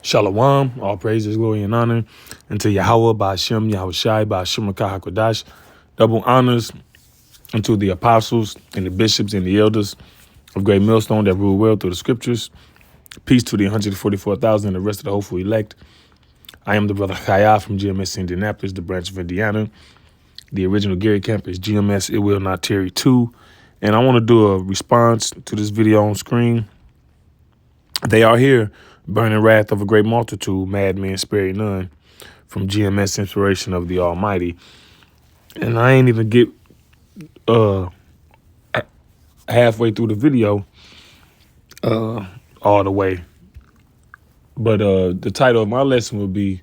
Shalom, all praises, glory, and honor unto Yahweh, Ba'ashem, Yahushai, Ba'ashem, Rakah HaKodash. Double honors unto the apostles and the bishops and the elders of Great Millstone that rule well through the scriptures. Peace to the 144,000 and the rest of the hopeful elect. I am the brother Chaya from GMS Indianapolis, the branch of Indiana. The original Gary Camp is GMS It Will Not Tarry 2. And I want to do a response to this video on screen. They are here, burning wrath of a great multitude, madmen sparing none, from GMS Inspiration of the Almighty. And I ain't even get halfway through the video all the way. But the title of my lesson will be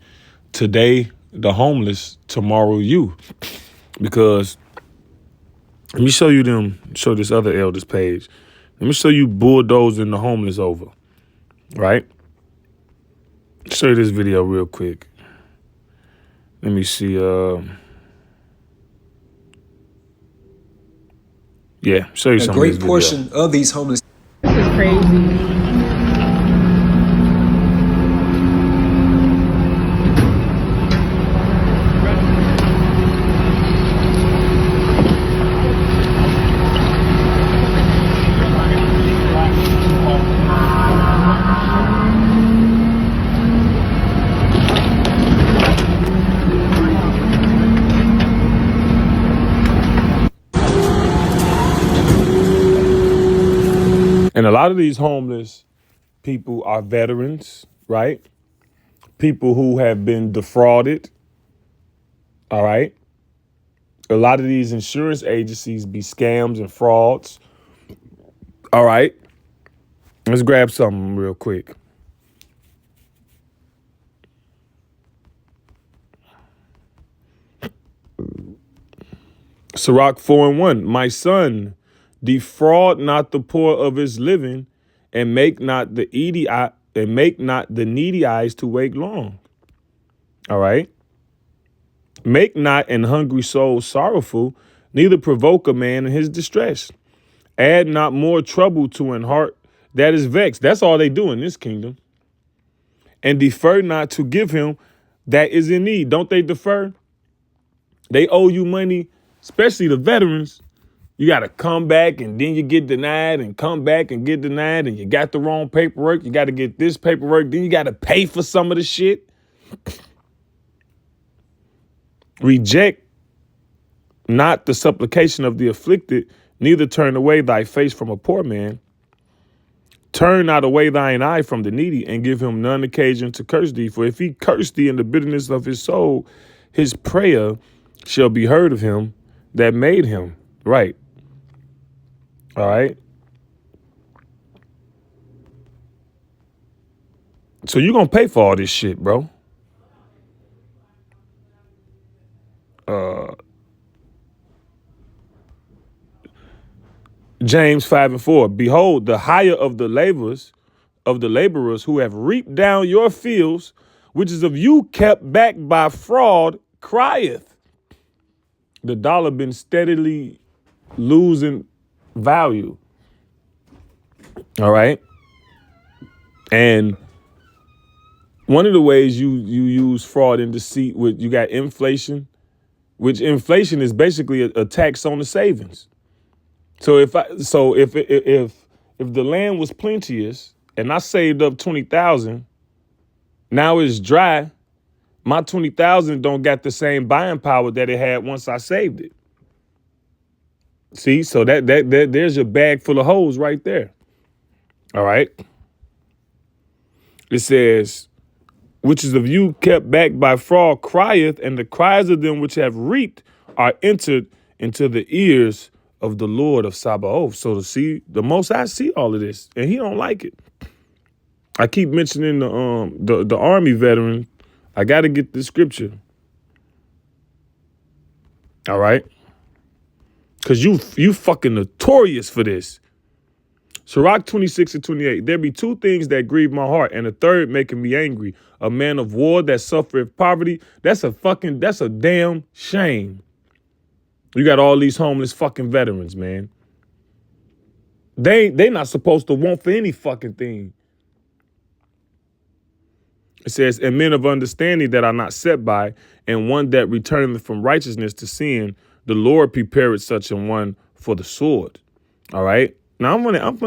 Today the Homeless, Tomorrow You. Because let me show this other elders page. Let me show you bulldozing the homeless over, right? Show you this video real quick. Let me see. Yeah, show you A some great of this portion video. of these homeless. This is crazy. And a lot of these homeless people are veterans, right? People who have been defrauded, all right? A lot of these insurance agencies be scams and frauds, all right? Let's grab something real quick. Sirach 4:1, my son, defraud not the poor of his living, and make not the needy eyes to wake long. All right. Make not an hungry soul sorrowful, neither provoke a man in his distress. Add not more trouble to an heart that is vexed. That's all they do in this kingdom. And defer not to give him that is in need. Don't they defer? They owe you money, especially the veterans. You got to come back and then you get denied and come back and get denied and you got the wrong paperwork. You got to get this paperwork. Then you got to pay for some of the shit. Reject not the supplication of the afflicted, neither turn away thy face from a poor man. Turn not away thine eye from the needy, and give him none occasion to curse thee. For if he curse thee in the bitterness of his soul, his prayer shall be heard of him that made him. Right. All right. So you're going to pay for all this shit, bro. James 5:4. Behold, the hire of the laborers who have reaped down your fields, which is of you kept back by fraud, crieth. The dollar been steadily losing value. All right. And one of the ways you use fraud and deceit, you got inflation, which inflation is basically a tax on the savings. So if the land was plenteous and I saved up 20,000, now it's dry. My 20,000 don't got the same buying power that it had once I saved it. See, so that there's your bag full of holes right there. All right. It says, which is of you kept back by fraud, crieth, and the cries of them which have reaped are entered into the ears of the Lord of Sabaoth. So to see the Most High see all of this, and he don't like it. I keep mentioning the army veteran. I got to get the scripture. All right, because you fucking notorious for this. Sirach 26:28. There be two things that grieve my heart, and a third making me angry. A man of war that suffereth poverty. That's a damn shame. You got all these homeless fucking veterans, man. They not supposed to want for any fucking thing. It says, and men of understanding that are not set by, and one that returneth from righteousness to sin, the Lord prepared such a one for the sword. All right. Now I'm gonna ask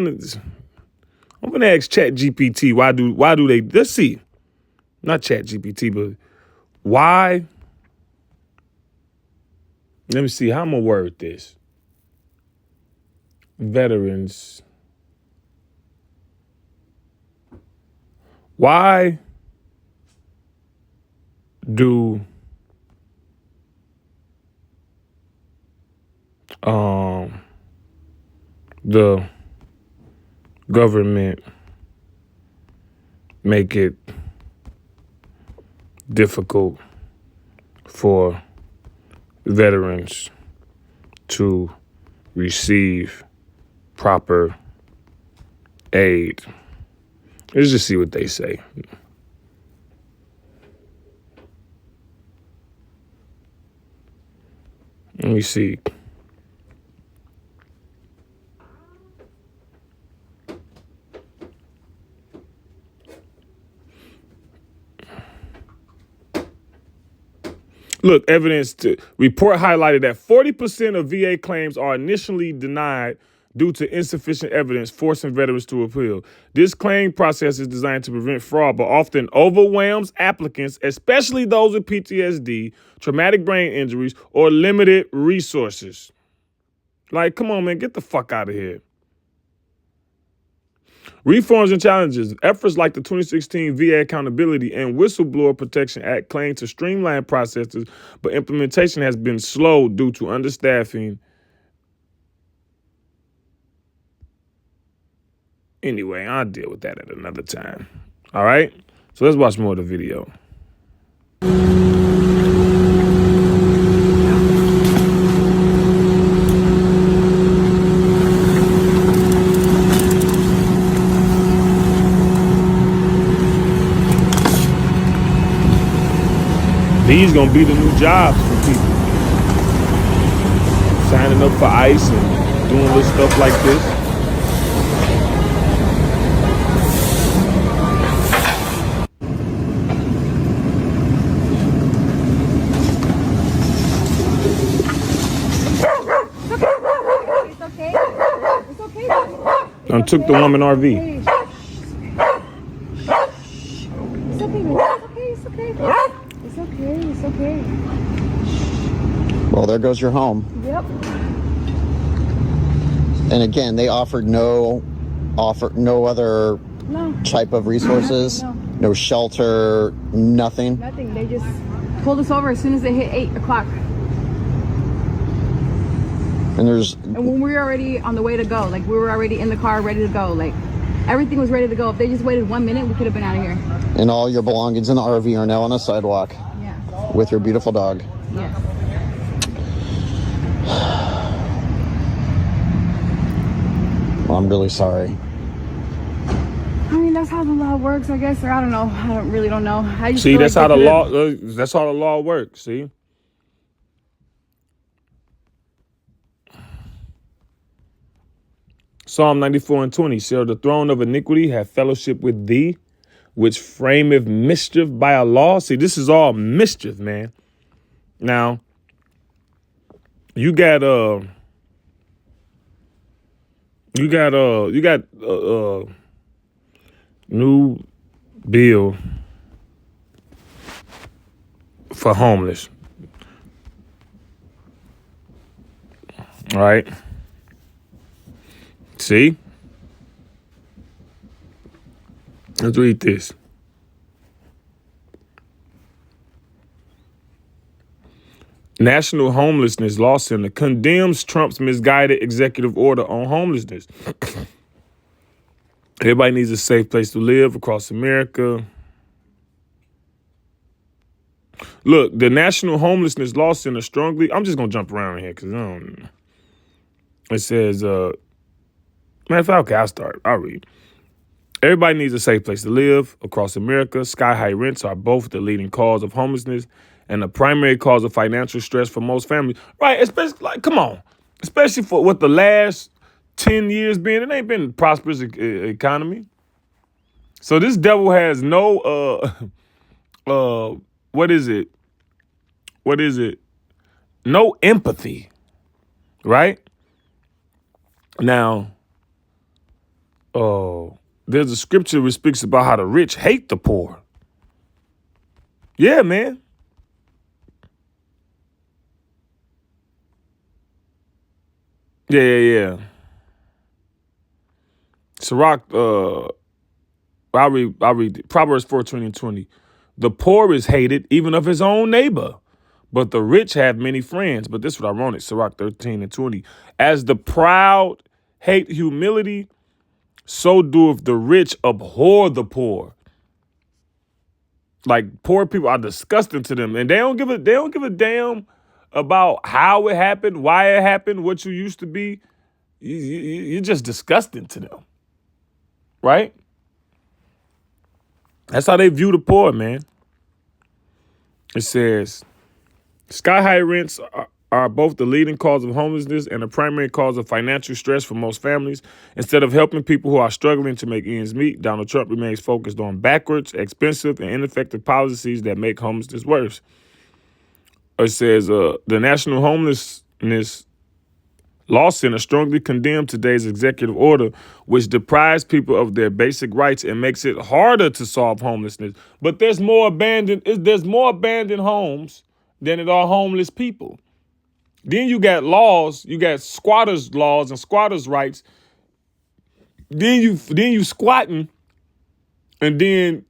Chat GPT why do they, let's see. Not Chat GPT, but why? Let me see how I'm gonna word this. Veterans. Why do the government make it difficult for veterans to receive proper aid? Let's just see what they say. Let me see. Look, evidence to report highlighted that 40% of VA claims are initially denied due to insufficient evidence, forcing veterans to appeal. This claim process is designed to prevent fraud, but often overwhelms applicants, especially those with PTSD, traumatic brain injuries, or limited resources. Like, come on, man, get the fuck out of here. Reforms and challenges. Efforts like the 2016 VA Accountability and Whistleblower Protection Act claim to streamline processes, but implementation has been slow due to understaffing. Anyway, I'll deal with that at another time. All right? So let's watch more of the video. These gonna be the new jobs for people. Signing up for ICE and doing little stuff like this. It's okay. It's okay. Done took the woman RV. It's okay. It's okay. It's okay. It's okay. Well, there goes your home. Yep. And again, they offered no other No. type of resources, Nothing, no shelter, nothing. Nothing. They just pulled us over as soon as it hit 8 o'clock. And there's And when we were already on the way to go, like we were already in the car ready to go, like everything was ready to go. If they just waited 1 minute, we could have been out of here. and all your belongings in the RV are now on the sidewalk Yeah. with your beautiful dog. Yes. Well, I'm really sorry. I mean, that's how the law works, I guess. Or I don't know. I really don't know. I just See, feel that's like how they the could've- law. That's how the law works. See. Psalm 94:20. Shall the throne of iniquity have fellowship with thee, which frameth mischief by a law? See, this is all mischief, man. Now, you got new bill for homeless. All right. See? Let's read this. National Homelessness Law Center condemns Trump's misguided executive order on homelessness. Everybody needs a safe place to live across America. Look, the National Homelessness Law Center strongly, I'm just going to jump around here because I don't know. It says, matter of fact, okay, I'll start. I'll read. Everybody needs a safe place to live across America. Sky-high rents are both the leading cause of homelessness and the primary cause of financial stress for most families. Right, especially, like, come on. Especially for what the last 10 years been. It ain't been a prosperous economy. So this devil has no what is it? What is it? No empathy, right? Now, there's a scripture which speaks about how the rich hate the poor. Yeah, man. Yeah. Sirach, I'll read Proverbs 4:20 and 20. The poor is hated even of his own neighbor, but the rich have many friends. But this is what ironic, Sirach 13 and 20. As the proud hate humility, so doeth the rich abhor the poor. Like poor people are disgusting to them, and they don't give a damn about how it happened, why it happened, what you used to be. You're just disgusting to them, right? That's how they view the poor, man. It says, sky-high rents are both the leading cause of homelessness and the primary cause of financial stress for most families. Instead of helping people who are struggling to make ends meet, Donald Trump remains focused on backwards, expensive, and ineffective policies that make homelessness worse. It says, the National Homelessness Law Center strongly condemned today's executive order, which deprives people of their basic rights and makes it harder to solve homelessness. But there's more abandoned homes than there are homeless people. Then you got laws, you got squatters laws and squatters rights. Then you squatting, and then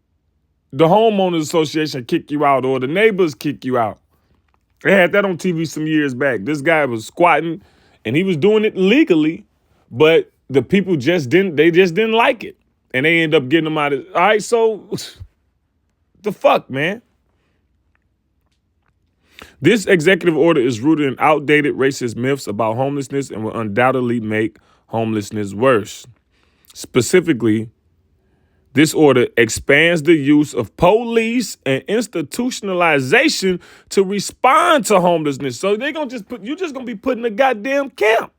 the homeowners association kick you out or the neighbors kick you out. They had that on TV some years back. This guy was squatting and he was doing it legally, but the people just didn't like it. And they end up getting him out of, all right, so the fuck, man. This executive order is rooted in outdated racist myths about homelessness and will undoubtedly make homelessness worse. Specifically, this order expands the use of police and institutionalization to respond to homelessness. So they're gonna you're just gonna be put in a goddamn camp.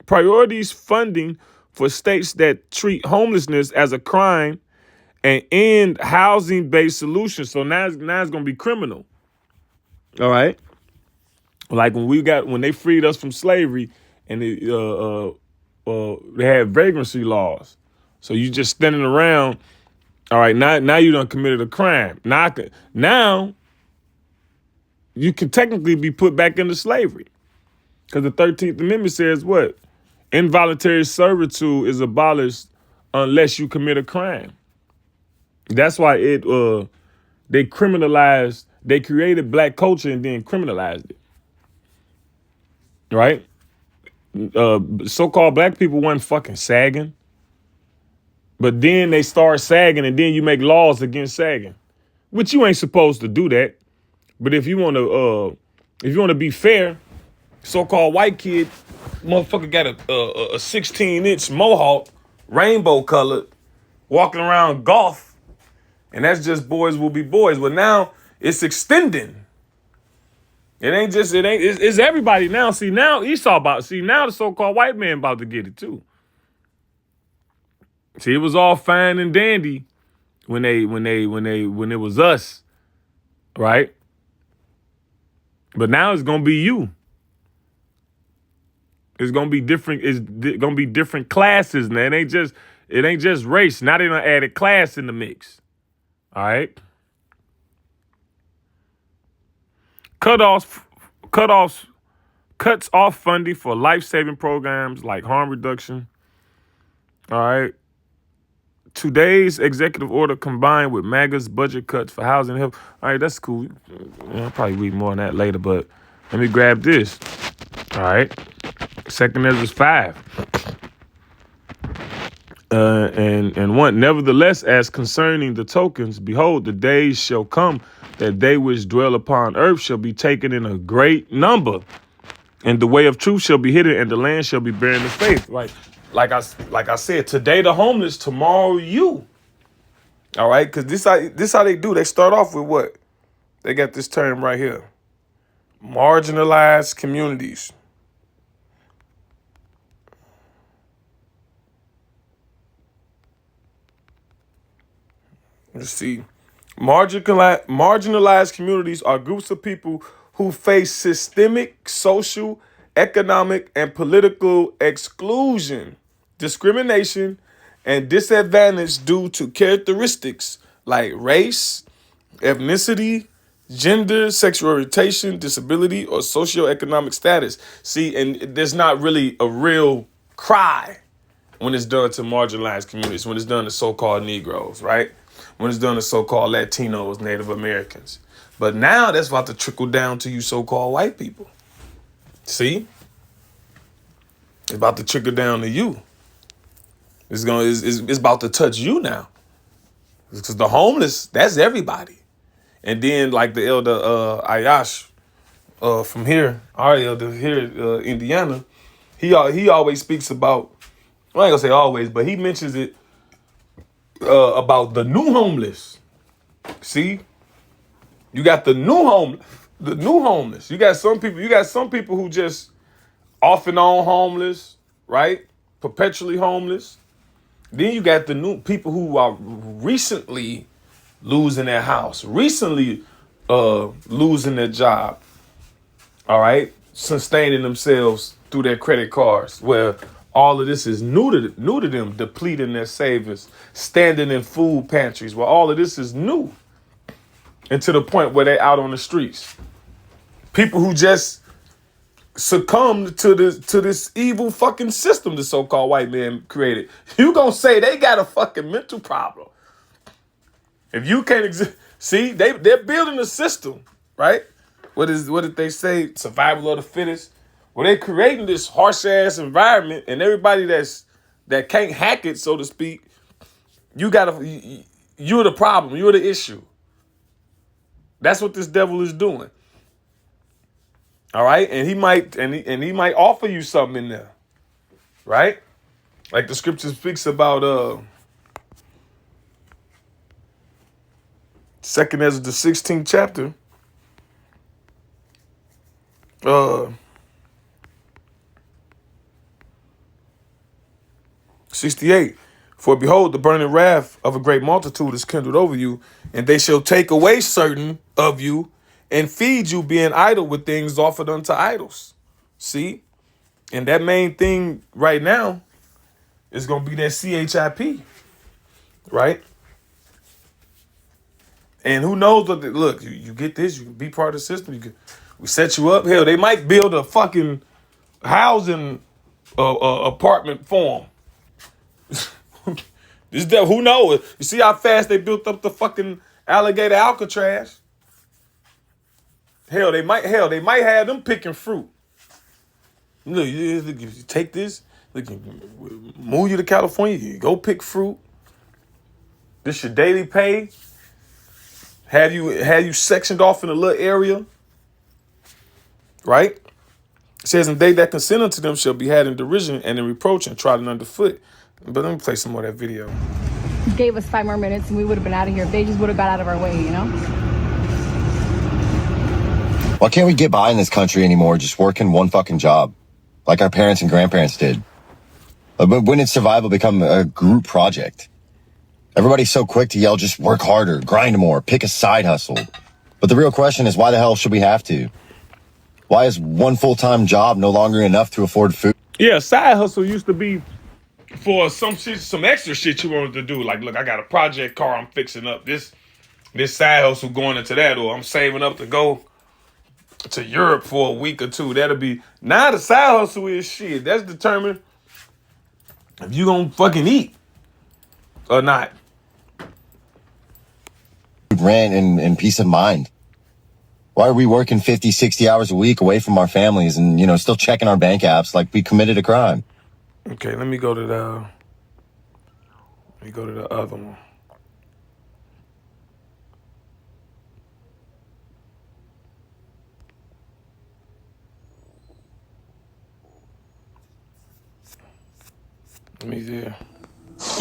Priorities funding for states that treat homelessness as a crime and end housing-based solutions. So now it's gonna be criminal. All right. Like when they freed us from slavery and they had vagrancy laws. So you just standing around. All right, now you done committed a crime. Now you can technically be put back into slavery. Because the 13th Amendment says what? Involuntary servitude is abolished unless you commit a crime. That's why they created black culture and then criminalized it. Right? So-called black people weren't fucking sagging. But then they start sagging and then you make laws against sagging. Which you ain't supposed to do that. But if you want to be fair, so-called white kid, motherfucker got a 16-inch mohawk, rainbow colored, walking around golf, and that's just boys will be boys. But now it's extending. It's everybody now. See, now now the so-called white man about to get it too. See, it was all fine and dandy when it was us, right? But now it's gonna be you. It's gonna be different. It's gonna be different classes now. It ain't just race. Now they done added class in the mix. All right. Cuts off funding for life-saving programs like harm reduction. All right. Today's executive order combined with MAGA's budget cuts for housing and health. All right, that's cool. I'll probably read more on that later, but let me grab this. All right. 2 Ezra 5. And 1. Nevertheless, as concerning the tokens, behold, the days shall come that they which dwell upon earth shall be taken in a great number. And the way of truth shall be hidden, and the land shall be barren of faith. Right. Like I said, today the homeless, tomorrow you. All right, because this how they do. They start off with what? They got this term right here. Marginalized communities. Let's see. Marginalized communities are groups of people who face systemic social, economic, and political exclusion, discrimination, and disadvantage due to characteristics like race, ethnicity, gender, sexual orientation, disability, or socioeconomic status. See, and there's not really a real cry when it's done to marginalized communities, when it's done to so-called Negroes, right? When it's done to so-called Latinos, Native Americans. But now that's about to trickle down to you so-called white people. See? It's about to trickle down to you. It's about to touch you now. Because the homeless, that's everybody. And then like the elder Ayash from here, our elder here, Indiana, he always speaks about, well, I ain't gonna say always, but he mentions it about the new homeless. See, you got the new homeless. You got some people who just off and on homeless, right? Perpetually homeless. Then you got the new people who are recently losing their house, recently losing their job. All right, sustaining themselves through their credit cards, where all of this is new to them, depleting their savings, standing in food pantries, where all of this is new. And to the point where they're out on the streets. People who just succumbed to this evil fucking system the so-called white man created. You gonna say they got a fucking mental problem. If you can't see, they're building a system, right? What did they say? Survival of the fittest. Well, they're creating this harsh ass environment, and everybody that can't hack it, so to speak, you're the problem. You're the issue. That's what this devil is doing. All right, and he might offer you something in there, right? Like the scripture speaks about 2nd Ezra, the 16th chapter. 68. For behold, the burning wrath of a great multitude is kindled over you, and they shall take away certain of you and feed you, being idle with things offered unto idols. See? And that main thing right now is going to be that CHIP, right? And who knows what, look, you get this, you can be part of the system, we set you up. Hell, they might build a fucking housing apartment for them. Who knows? You see how fast they built up the fucking alligator Alcatraz? Hell, they might have them picking fruit. Look, you take this, look, move you to California, you go pick fruit. This your daily pay. Have you sectioned off in a little area, right? It says, and they that consent unto them shall be had in derision and in reproach and trodden underfoot. But let me play some more of that video. Gave us 5 more minutes and we would have been out of here if they just would have got out of our way, you know? Why can't we get by in this country anymore just working one fucking job? Like our parents and grandparents did. But when did survival become a group project? Everybody's so quick to yell, just work harder, grind more, pick a side hustle. But the real question is, why the hell should we have to? Why is one full-time job no longer enough to afford food? Yeah, side hustle used to be for some extra shit you wanted to do. Like, look, I got a project car I'm fixing up. This side hustle going into that, or I'm saving up to go to Europe for a week or two. That'll be, now the side hustle is shit. That's determined if you gonna fucking eat or not. Rent and peace of mind. Why are we working 50, 60 hours a week away from our families and, still checking our bank apps like we committed a crime? Okay, let me go to the other one. Let me see.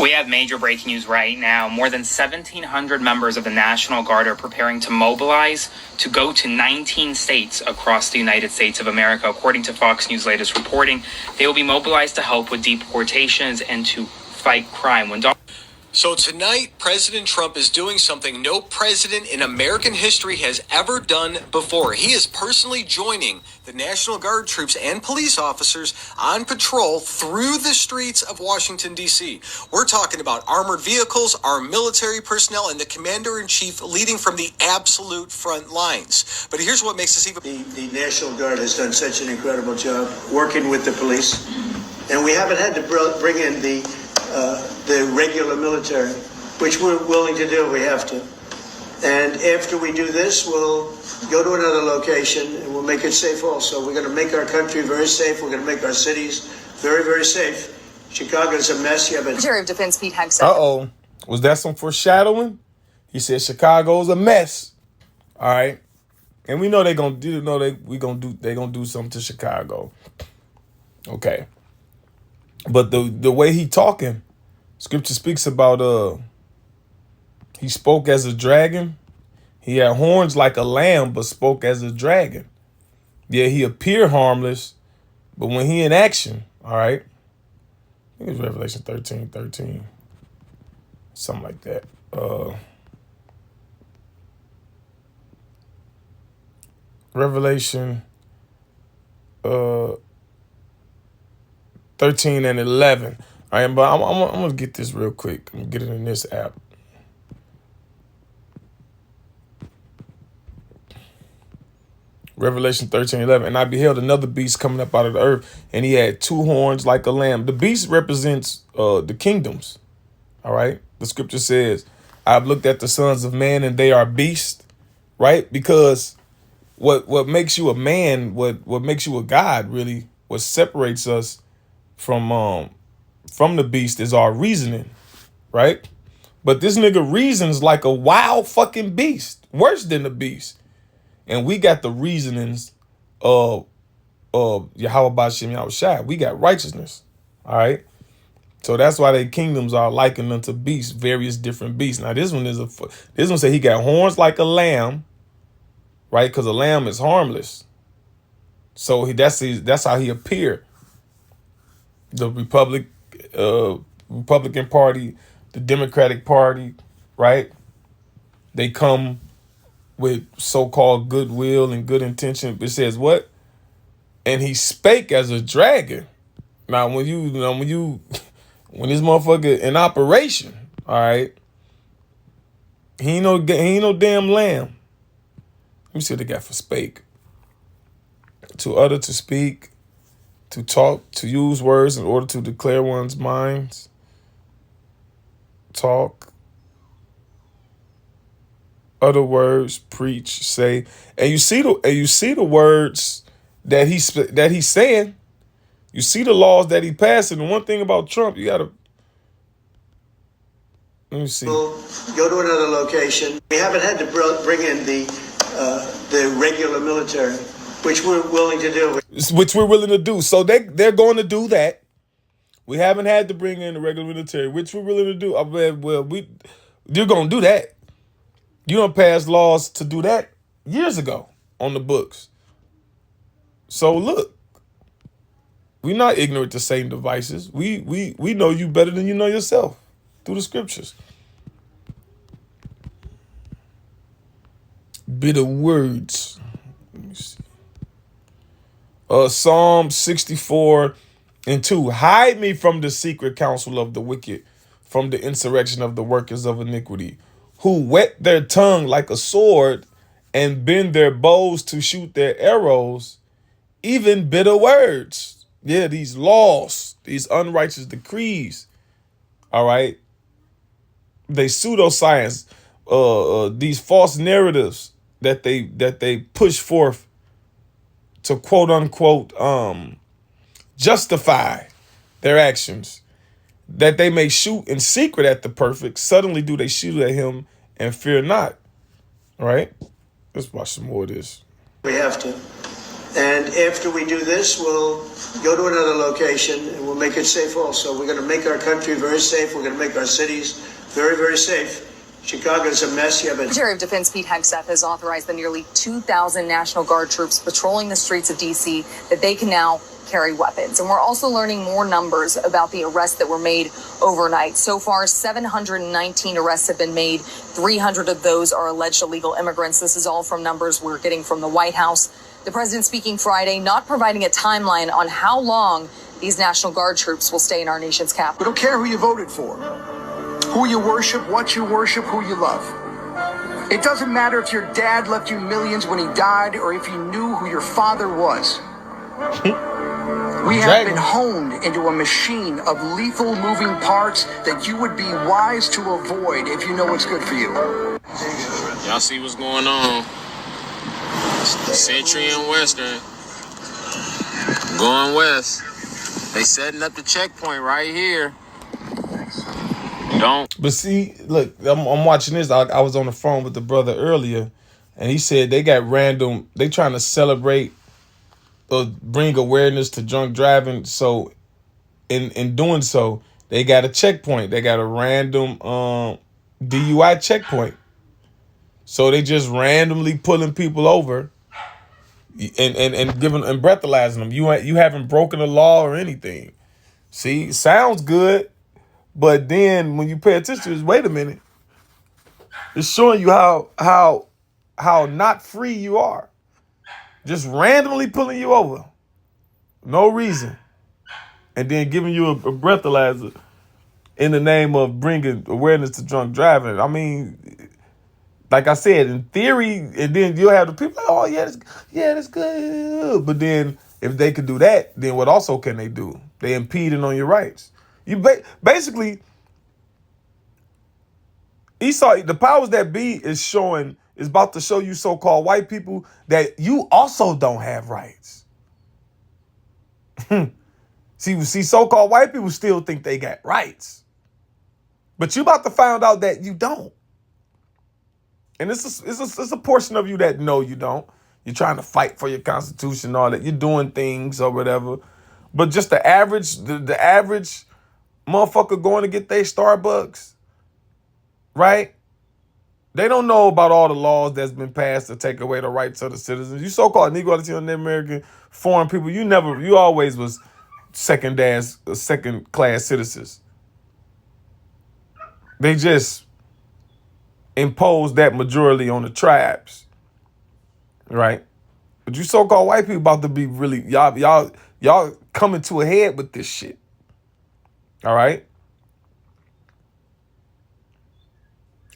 We have major breaking news right now. More than 1,700 members of the National Guard are preparing to mobilize to go to 19 states across the United States of America. According to Fox News' latest reporting, they will be mobilized to help with deportations and to fight crime. So tonight, President Trump is doing something no president in American history has ever done before. He is personally joining the National Guard troops and police officers on patrol through the streets of Washington, D.C. We're talking about armored vehicles, our military personnel, and the commander-in-chief leading from the absolute front lines. But here's what makes us even... The National Guard has done such an incredible job working with the police, and we haven't had to bring in the regular military, which we're willing to do. We have to. And after we do this, we'll go to another location and we'll make it safe also. We're going to make our country very safe. We're going to make our cities very, very safe. Chicago's a mess. You have a Secretary of Defense Pete Hegseth. Uh-oh. Was that some foreshadowing? He said Chicago's a mess. All right. And we know they're going to do, they're going to do something to Chicago. Okay. But the way he talking, Scripture speaks about he spoke as a dragon. He had horns like a lamb, but spoke as a dragon. Yeah, he appeared harmless, but when he in action, all right. I think it's Revelation 13:13. Something like that. Revelation 13 and 11. All right, but I'm going to get this real quick. I'm going to get it in this app. Revelation 13:11. And I beheld another beast coming up out of the earth, and he had two horns like a lamb. The beast represents the kingdoms. All right. The scripture says, I've looked at the sons of man, and they are beasts. Right? Because what makes you a man, what makes you a god, really, what separates us from the beast is our reasoning, right? But this nigga reasons like a wild fucking beast, worse than the beast. And we got the reasonings of Yahweh Bashem Yahushua. We got righteousness, all right? So that's why their kingdoms are likened unto beasts, various different beasts. Now this one say he got horns like a lamb, right? Because a lamb is harmless. So that's how he appeared. The Republican Party, the Democratic Party, right? They come with so-called goodwill and good intention. It says what? And he spake as a dragon. Now, when this motherfucker in operation, all right, he ain't no damn lamb. Let me see what they got for spake. To utter, to speak, to talk, to use words in order to declare one's minds. Talk. Other words, preach, say. And you see the words that he's saying. You see the laws that he passed. And the one thing about Trump, you gotta let me see. We'll go to another location. We haven't had to bring in the regular military, which we're willing to do. Which we're willing to do. So they're going to do that. We haven't had to bring in the regular military, which we're willing to do. You're going to do that. You don't pass laws to do that years ago on the books. So look, we're not ignorant to Satan devices. We know you better than you know yourself through the scriptures. Bitter words. Let me see. Psalm 64:2. Hide me from the secret counsel of the wicked, from the insurrection of the workers of iniquity, who whet their tongue like a sword and bend their bows to shoot their arrows, even bitter words. Yeah, these laws, these unrighteous decrees. All right. They pseudoscience, these false narratives that they push forth to quote unquote justify their actions, that they may shoot in secret at the perfect. Suddenly do they shoot at him and fear not. All right, let's watch some more of this. We have to. And after we do this, we'll go to another location and we'll make it safe also. We're going to make our country very safe. We're going to make our cities very, very safe. Chicago's a mess. Secretary of Defense Pete Hegseth has authorized the nearly 2,000 National Guard troops patrolling the streets of D.C. that they can now carry weapons. And we're also learning more numbers about the arrests that were made overnight. So far, 719 arrests have been made. 300 of those are alleged illegal immigrants. This is all from numbers we're getting from the White House. The president speaking Friday, not providing a timeline on how long these National Guard troops will stay in our nation's capital. We don't care who you voted for, who you worship, who you love. It doesn't matter if your dad left you millions when he died or if you knew who your father was. We have been honed into a machine of lethal moving parts that you would be wise to avoid if you know what's good for you. Y'all see what's going on? Century and Western going west. They setting up the checkpoint right here. Don't. But see, look, I'm watching this. I was on the phone with the brother earlier, and he said they got random. They trying to celebrate or bring awareness to drunk driving. So, in doing so, they got a checkpoint. They got a random DUI checkpoint. So they just randomly pulling people over and giving and breathalyzing them. You haven't broken the law or anything. See, sounds good. But then when you pay attention to this, wait a minute, it's showing you how not free you are. Just randomly pulling you over. No reason. And then giving you a breathalyzer in the name of bringing awareness to drunk driving. I mean, like I said, in theory, and then you'll have the people like, oh, that's good. But then if they could do that, then what also can they do? They impeding on your rights. You basically, Esau, the powers that be is about to show you so-called white people that you also don't have rights. See, so-called white people still think they got rights, but you about to find out that you don't. And it's a portion of you that know you don't. You're trying to fight for your constitution and all that. You're doing things or whatever, but just the average motherfucker going to get their Starbucks, right? They don't know about all the laws that's been passed to take away the rights of the citizens. You so-called Negro Latino American foreign people, you always was second class citizens. They just imposed that majority on the tribes, right? But you so-called white people about to be really y'all coming to a head with this shit. All right.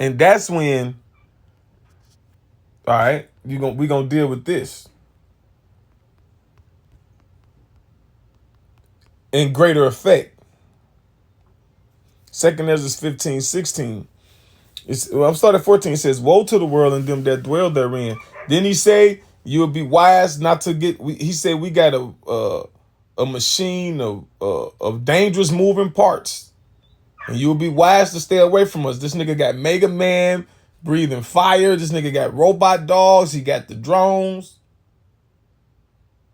And that's when, all right, we gonna deal with this in greater effect. 2 Ezra 15:16. I'm starting at 14. It says, "Woe to the world and them that dwell therein." Then he say, "You will be wise not to get." He said, "We got a machine of dangerous moving parts, and you'll be wise to stay away from us." This nigga got Mega Man breathing fire. This nigga got robot dogs. He got the drones,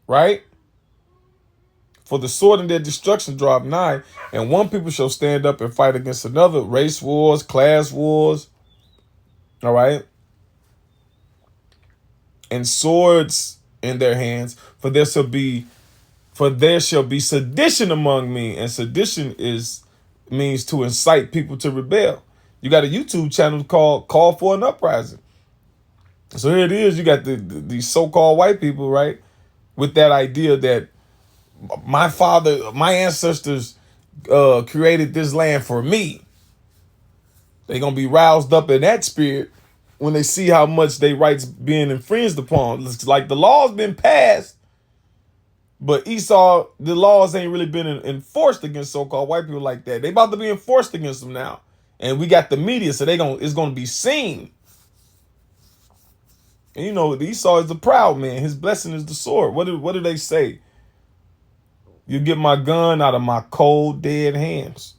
right? For the sword and their destruction draw nigh, and one people shall stand up and fight against another. Race wars, class wars, all right? And swords in their hands, for there shall be sedition among me, and sedition means to incite people to rebel. You got a YouTube channel called Call for an Uprising. So here it is. You got these so-called white people, right, with that idea that my ancestors created this land for me. They're gonna be roused up in that spirit when they see how much their rights being infringed upon. It's like the law's been passed, but Esau, the laws ain't really been enforced against so-called white people like that. They about to be enforced against them now. And we got the media, so it's gonna be seen. And you know, Esau is the proud man. His blessing is the sword. What do they say? You get my gun out of my cold, dead hands.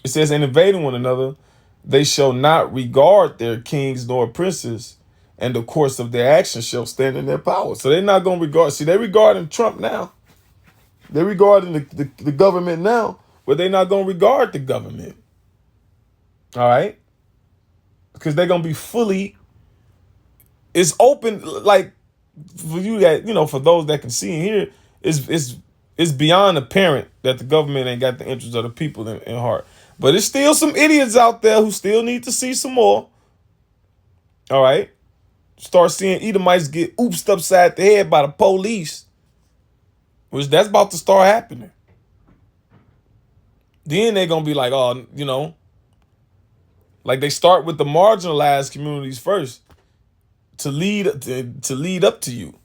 It says, "In invading one another, they shall not regard their kings nor princes, and the course of their actions shall stand in their power." So they're not going to regard. See, they're regarding Trump now. They're regarding the government now, but they're not going to regard the government. All right? Because they're going to be fully, it's open, like, for you that, for those that can see and hear, it's beyond apparent that the government ain't got the interests of the people in heart. But there's still some idiots out there who still need to see some more. All right. Start seeing Edomites get oopsed upside the head by the police, which that's about to start happening. Then they're going to be like, oh, you know, like they start with the marginalized communities first to lead up to you.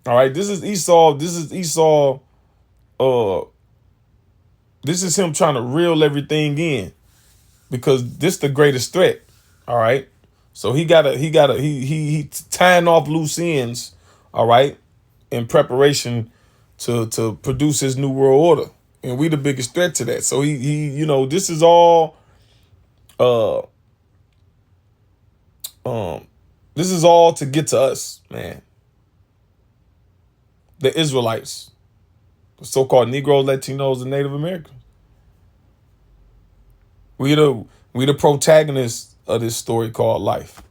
All right, this is Esau. This is Esau. This is him trying to reel everything in because this the greatest threat. All right, so he tying off loose ends. All right, in preparation to produce his new world order, and we the biggest threat to that. So he you know, this is all this is all to get to us, man. The Israelites, the so-called Negroes, Latinos, and Native Americans. We the protagonists of this story called life.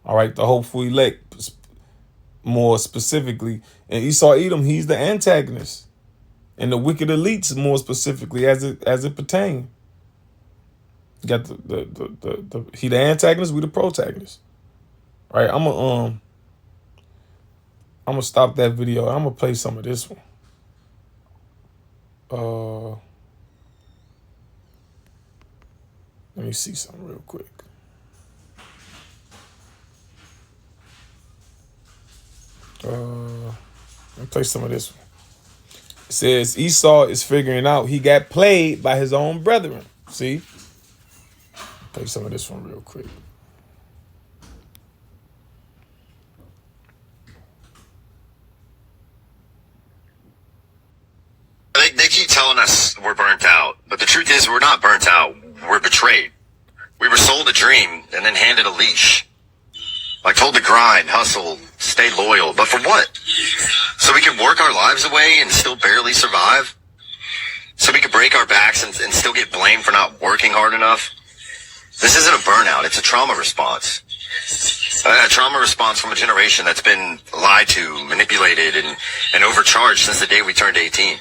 All right, the hopeful elect, more specifically, and Esau Edom, he's the antagonist, and the wicked elites, more specifically, as it pertains. You got he the antagonist, we the protagonist. All right, I'm gonna stop that video. I'm gonna play some of this one. Let me see something real quick. Let me play some of this one. It says Esau is figuring out he got played by his own brethren. See? Play some of this one real quick. They keep telling us we're burnt out, but the truth is we're not burnt out. We're betrayed. We were sold a dream and then handed a leash. Like told to grind, hustle, stay loyal, but for what? So we can work our lives away and still barely survive? So we can break our backs and still get blamed for not working hard enough? This isn't a burnout, it's a trauma response. A trauma response from a generation that's been lied to, manipulated, and overcharged since the day we turned 18.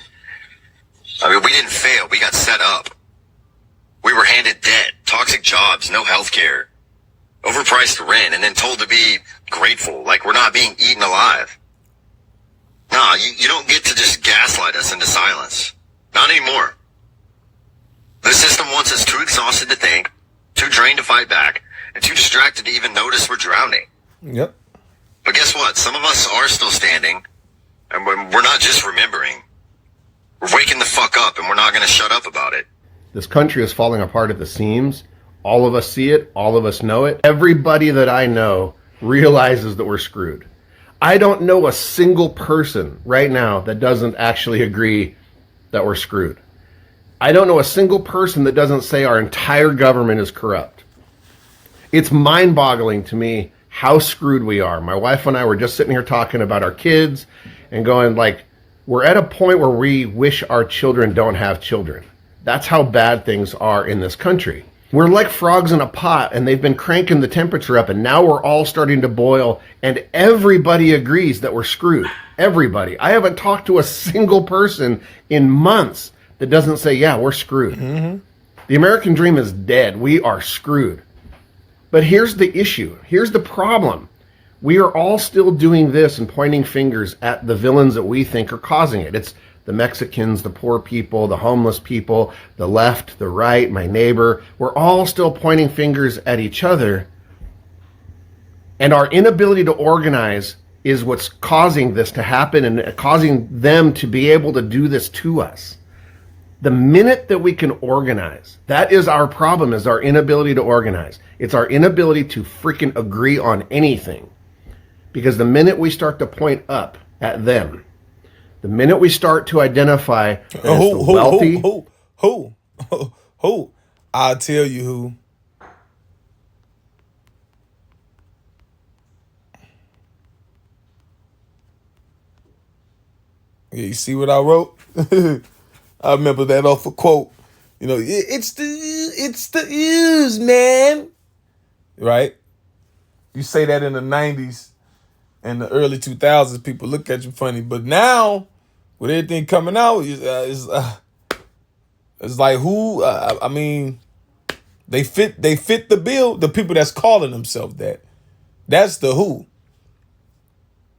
I mean, we didn't fail. We got set up. We were handed debt, toxic jobs, no health care, overpriced rent, and then told to be grateful, like we're not being eaten alive. Nah, you don't get to just gaslight us into silence. Not anymore. The system wants us too exhausted to think, too drained to fight back, and too distracted to even notice we're drowning. Yep. But guess what? Some of us are still standing, and we're not just remembering. We're waking the fuck up, and we're not going to shut up about it. This country is falling apart at the seams. All of us see it. All of us know it. Everybody that I know realizes that we're screwed. I don't know a single person right now that doesn't actually agree that we're screwed. I don't know a single person that doesn't say our entire government is corrupt. It's mind-boggling to me how screwed we are. My wife and I were just sitting here talking about our kids and going like, we're at a point where we wish our children don't have children. That's how bad things are in this country. We're like frogs in a pot, and they've been cranking the temperature up, and now we're all starting to boil, and everybody agrees that we're screwed. Everybody. I haven't talked to a single person in months that doesn't say, yeah, we're screwed. Mm-hmm. The American dream is dead. We are screwed. But here's the issue. Here's the problem. We are all still doing this and pointing fingers at the villains that we think are causing it. It's the Mexicans, the poor people, the homeless people, the left, the right, my neighbor. We're all still pointing fingers at each other. And our inability to organize is what's causing this to happen and causing them to be able to do this to us. The minute that we can organize, that is our problem, is our inability to organize. It's our inability to freaking agree on anything. Because the minute we start to point up at them, the minute we start to identify as the wealthy... Who? I'll tell you who. Yeah, you see what I wrote? I remember that off a quote. You know, it's the ooze, man. Right? You say that in the 90s. in the early 2000s, people look at you funny. But now, with everything coming out, it's like who? I mean, they fit the bill. The people that's calling themselves that. That's the who.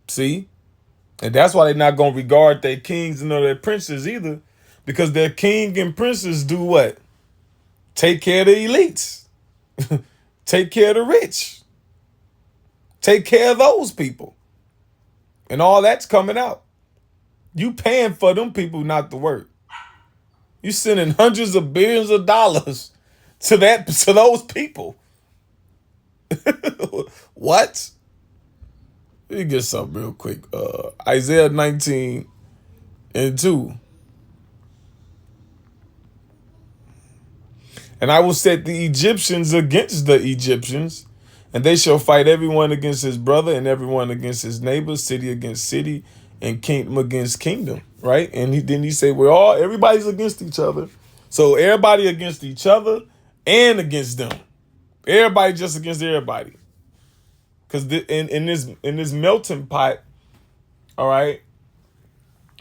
See? And that's why they're not going to regard their kings and their princes either. Because their king and princes do what? Take care of the elites. Take care of the rich. Take care of those people. And all that's coming out. You paying for them people not to work. You sending hundreds of billions of dollars to those people. What? Let me get something real quick. Isaiah 19:2. And I will set the Egyptians against the Egyptians, and they shall fight everyone against his brother and everyone against his neighbor, city against city, and kingdom against kingdom. Right? And then he said, everybody's against each other. So everybody against each other and against them. Everybody just against everybody. Because in this melting pot, all right,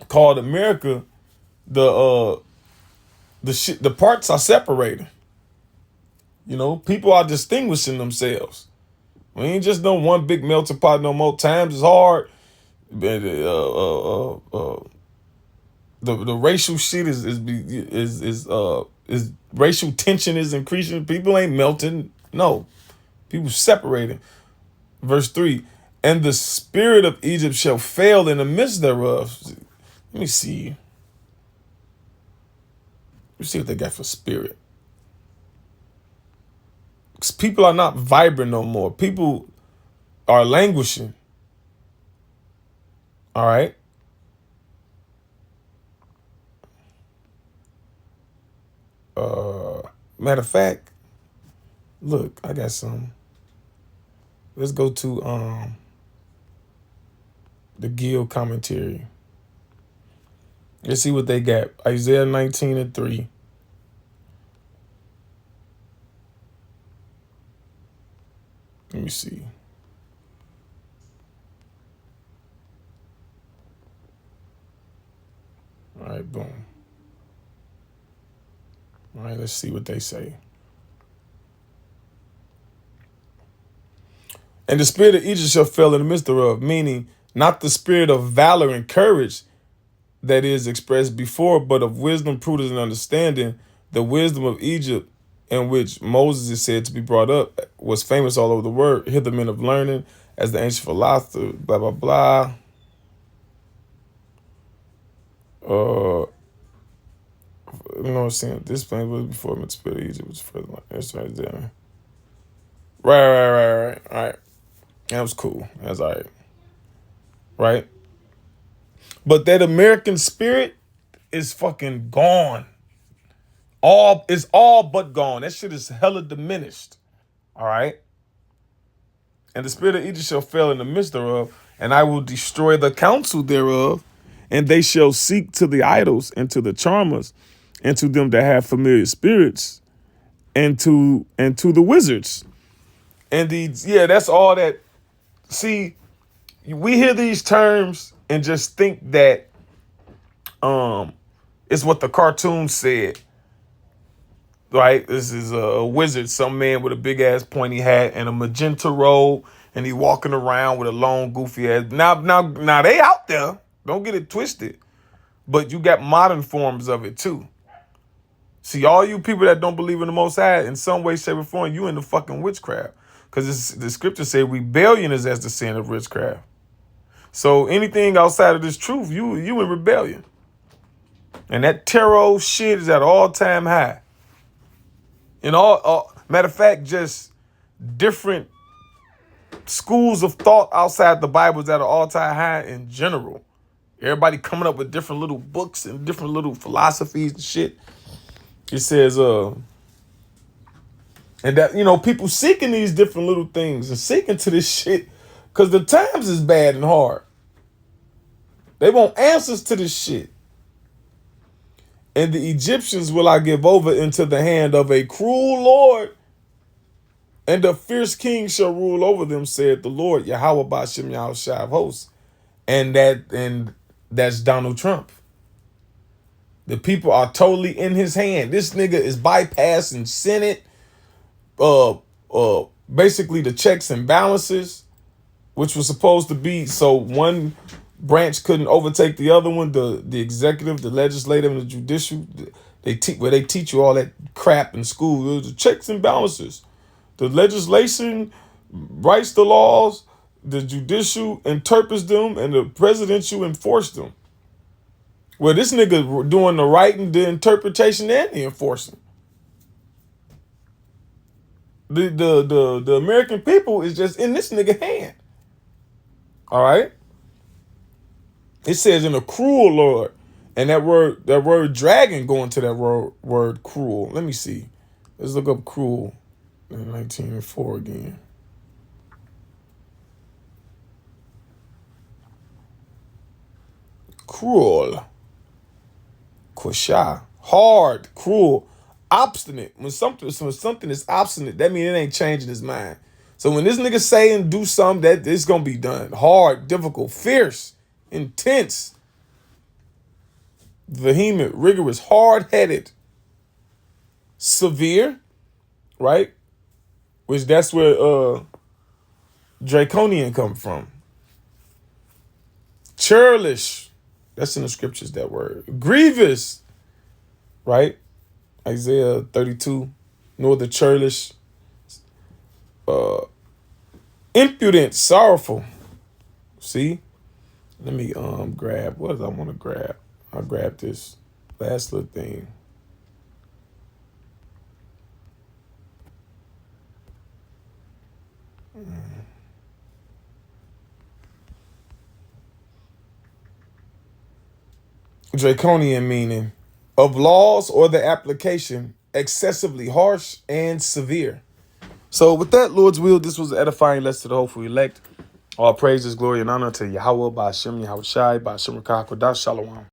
called America, the parts are separating. You know, people are distinguishing themselves. We ain't just no one big melting pot no more. Times is hard. The racial shit is racial tension is increasing. People ain't melting. No, people separating. Verse 3, and the spirit of Egypt shall fail in the midst thereof. Let me see. Let's see what they got for spirit. Because people are not vibrant no more. People are languishing. All right. Matter of fact, look, I got some. Let's go to the Gill commentary. Let's see what they got. Isaiah 19:3. Let me see. All right, boom. All right, let's see what they say. And the spirit of Egypt shall fail in the midst thereof, meaning not the spirit of valor and courage that is expressed before, but of wisdom, prudence, and understanding. The wisdom of Egypt, in which Moses is said to be brought up, was famous all over the world. Hither men of learning, as the ancient philosopher, blah, blah, blah. You know what I'm saying? This plan was before the spirit of Egypt was further. That's right there. Right. All right. That was cool. That's all right. Right? But that American spirit is fucking gone. It's all but gone. That shit is hella diminished. All right? And the spirit of Egypt shall fail in the midst thereof, and I will destroy the counsel thereof, and they shall seek to the idols and to the charmers and to them that have familiar spirits and to the wizards. And that's all that. See, we hear these terms and just think that it's what the cartoon said. Right? This is a wizard, some man with a big ass pointy hat and a magenta robe, and he walking around with a long goofy ass. Now they out there. Don't get it twisted. But you got modern forms of it too. See, all you people that don't believe in the Most High, in some way, shape, or form, you in the fucking witchcraft. Because the scriptures say rebellion is as the sin of witchcraft. So anything outside of this truth, you in rebellion. And that tarot shit is at an all-time high. And matter of fact, just different schools of thought outside the Bible is at an all-time high in general. Everybody coming up with different little books and different little philosophies and shit. It says, and that, people seeking these different little things and seeking to this shit because the times is bad and hard. They want answers to this shit. And the Egyptians will I give over into the hand of a cruel Lord And a fierce king shall rule over them, said the Lord, Yahweh Ba'ashem Yahushua of hosts. And that's Donald Trump. The people are totally in his hand. This nigga is bypassing Senate, basically the checks and balances, which was supposed to be so one branch couldn't overtake the other one. The executive, the legislative, and the judicial. They teach you all that crap in school. The checks and balances. The legislation writes the laws, the judicial interprets them, and the presidential enforce them. Well, this nigga doing the writing, the interpretation, and the enforcing. The American people is just in this nigga hand. All right. It says in a cruel Lord, and that word dragon going to that word cruel. Let me see. Let's look up cruel in 1904 again. Cruel. Quasha. Hard, cruel, obstinate. When something is obstinate, that means it ain't changing his mind. So when this nigga say and do something, that it's gonna be done. Hard, difficult, fierce, intense, vehement, rigorous, hard-headed, severe, right? Which that's where draconian come from. Churlish, that's in the scriptures, that word. Grievous, right? Isaiah 32, nor the churlish. Impudent, sorrowful. See? Let me grab, what does I want to grab? I'll grab this last little thing. Draconian meaning of laws or the application excessively harsh and severe. So with that, Lord's will, this was an edifying lesson to the hopeful elect. All praises, glory, and honor to Yahweh, Ba'ashem, Yahushai, Ba'ashem, Rakah, Kodash, Shalom.